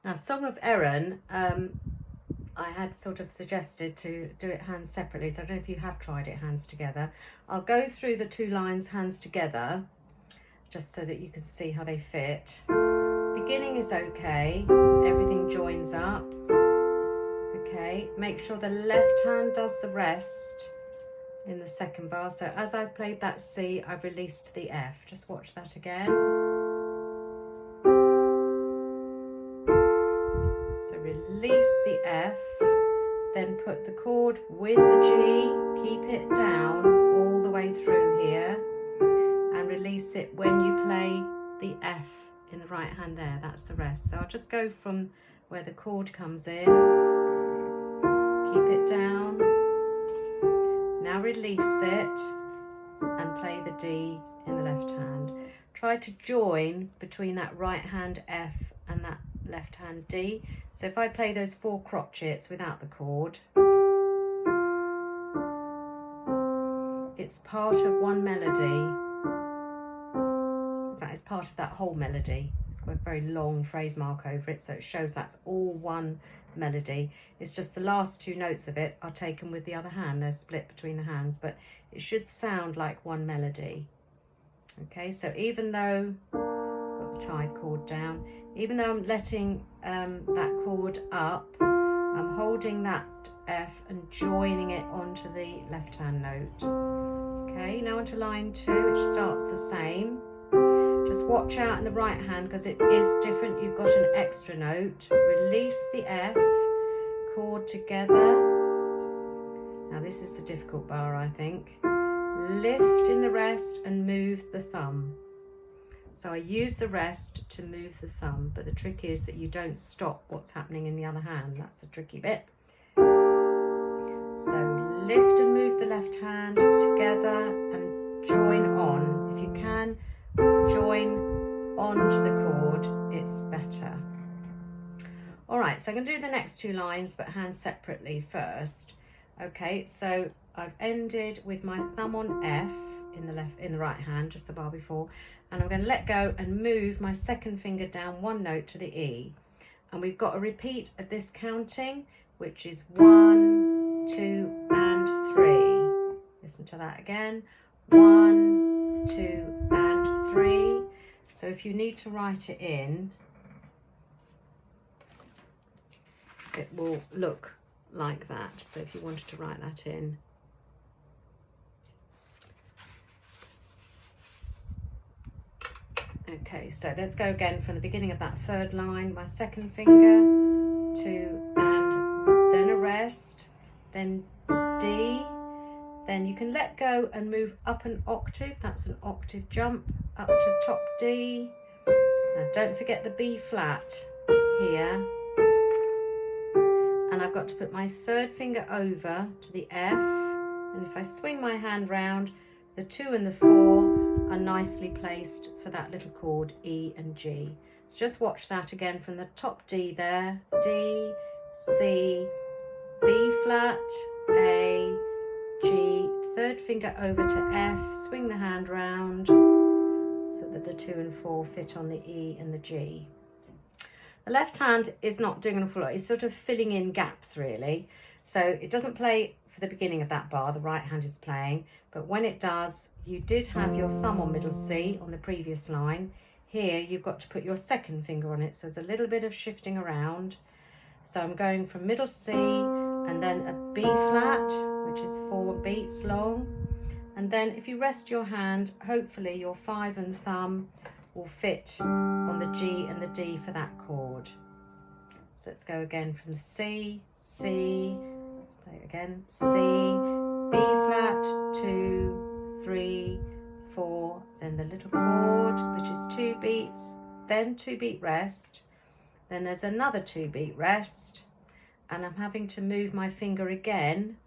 Now, Song of Erin, I had sort of suggested to do it hands separately, so I don't know if you have tried it hands together. I'll go through the two lines hands together, just so that you can see how they fit. Beginning is okay, everything joins up. Okay, make sure the left hand does the rest in the second bar. So as I've played that C, I've released the F. Just watch that again. So release the F, then put the chord with the G, keep it down all the way through here, and release it when you play the F in the right hand there. That's the rest. So I'll just go from where the chord comes in, keep it down, now release it and play the D in the left hand. Try to join between that right hand F and that left hand D. So if I play those 4 crotchets without the chord, it's part of one melody. In fact, it's part of that whole melody. It's got a very long phrase mark over it, so it shows that's all one melody. It's just the last 2 notes of it are taken with the other hand. They're split between the hands, but it should sound like one melody. Okay, so even though I've got the tied chord down, even though I'm letting that chord up, I'm holding that F and joining it onto the left hand note. Okay, now onto line 2, which starts the same. Just watch out in the right hand because it is different. You've got an extra note. Release the F, chord together. Now this is the difficult bar, I think. Lift in the rest and move the thumb. So I use the rest to move the thumb, but the trick is that you don't stop what's happening in the other hand. That's the tricky bit. So lift and move the left hand together and join on. If you can, join onto the chord, it's better. All right, so I'm going to do the next 2 lines, but hands separately first. Okay, so I've ended with my thumb on F in the right hand, just the bar before, and I'm going to let go and move my second finger down 1 note to the E. And we've got a repeat of this counting, which is 1, 2, and 3. Listen to that again. 1, 2, and 3. So if you need to write it in, it will look like that. So if you wanted to write that in. Okay, so let's go again from the beginning of that 3rd line. My second finger, 2, and then a rest, then D. Then you can let go and move up an octave. That's an octave jump up to top D. Now don't forget the B flat here. And I've got to put my 3rd finger over to the F. And if I swing my hand round, the 2 and the 4 are nicely placed for that little chord E and G. So just watch that again from the top D there. D, C, B flat, A, G, 3rd finger over to F, swing the hand round so that the 2 and 4 fit on the E and the G. The left hand is not doing an awful lot, it's sort of filling in gaps really. So it doesn't play for the beginning of that bar, the right hand is playing, but when it does, you did have your thumb on middle C on the previous line. Here you've got to put your second finger on it, so there's a little bit of shifting around. So I'm going from middle C and then a B flat, which is 4 beats long. And then if you rest your hand, hopefully your 5 and thumb will fit on the G and the D for that chord. So let's go again from the C, C, let's play it again, C, B flat, 2, 3, 4, then the little chord, which is 2 beats, then 2 beat rest, then there's another 2 beat rest, and I'm having to move my finger again,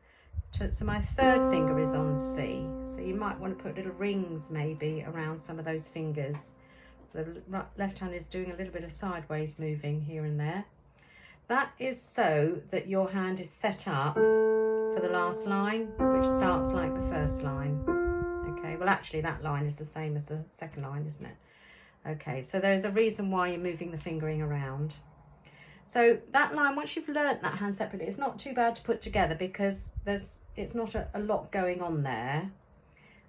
so my 3rd finger is on C. So you might want to put little rings maybe around some of those fingers. So the left hand is doing a little bit of sideways moving here and there. That is so that your hand is set up for the last line, which starts like the first line. Okay, well actually that line is the same as the second line, isn't it? Okay, so there's a reason why you're moving the fingering around. So that line, once you've learnt that hand separately, it's not too bad to put together because it's not a lot going on there.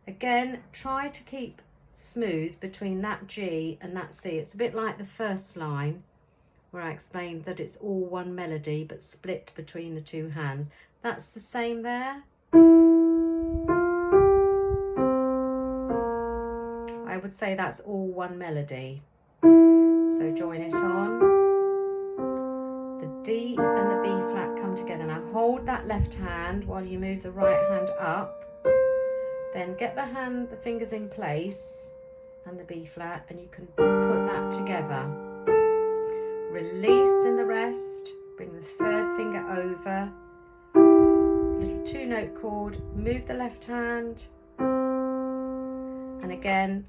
Again, try to keep smooth between that G and that C. It's a bit like the first line where I explained that it's all one melody but split between the two hands. That's the same there. I would say that's all one melody. So join it on. The D and the B flat come together. Now hold that left hand while you move the right hand up. Then get the fingers in place and the B flat, and you can put that together. Release in the rest. Bring the third finger over. Little 2-note chord. Move the left hand. And again,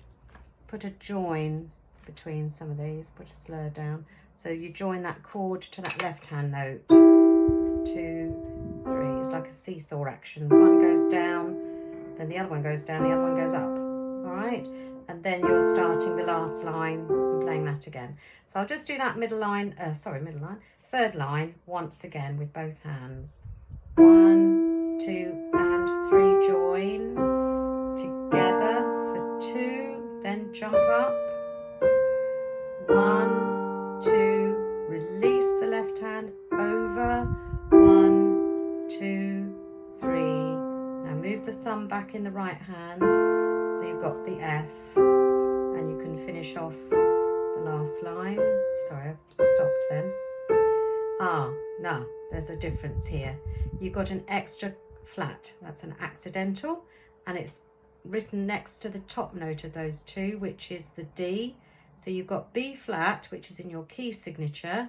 put a join between some of these. Put a slur down. So you join that chord to that left hand note. 2, 3. It's like a seesaw action. One goes down, then the other one goes down, the other one goes up. All right, and then you're starting the last line and playing that again. So I'll just do that third line once again with both hands. 1, 2, and 3. Join together for 2, then jump up. 1, 2, release the left hand over. 1, 2, 3. Now move the thumb back in the right hand, so you've got the F, and you can finish off the last line. Sorry, I've stopped then. No, there's a difference here. You've got an extra flat, that's an accidental, and it's written next to the top note of those two, which is the D. So you've got B flat, which is in your key signature,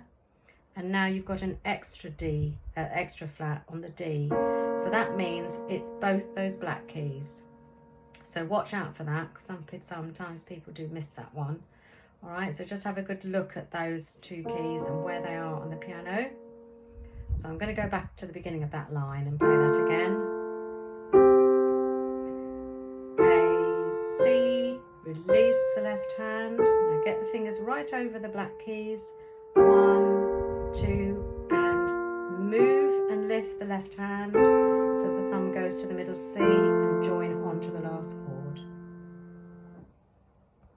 and now you've got an extra D, extra flat on the D. So that means it's both those black keys. So watch out for that, because sometimes people do miss that one. All right, so just have a good look at those two keys and where they are on the piano. So I'm going to go back to the beginning of that line and play that again. A, C, release the left hand. Now get the fingers right over the black keys. 1, 2, and move and lift the left hand so the thumb goes to the middle C and join onto the last chord.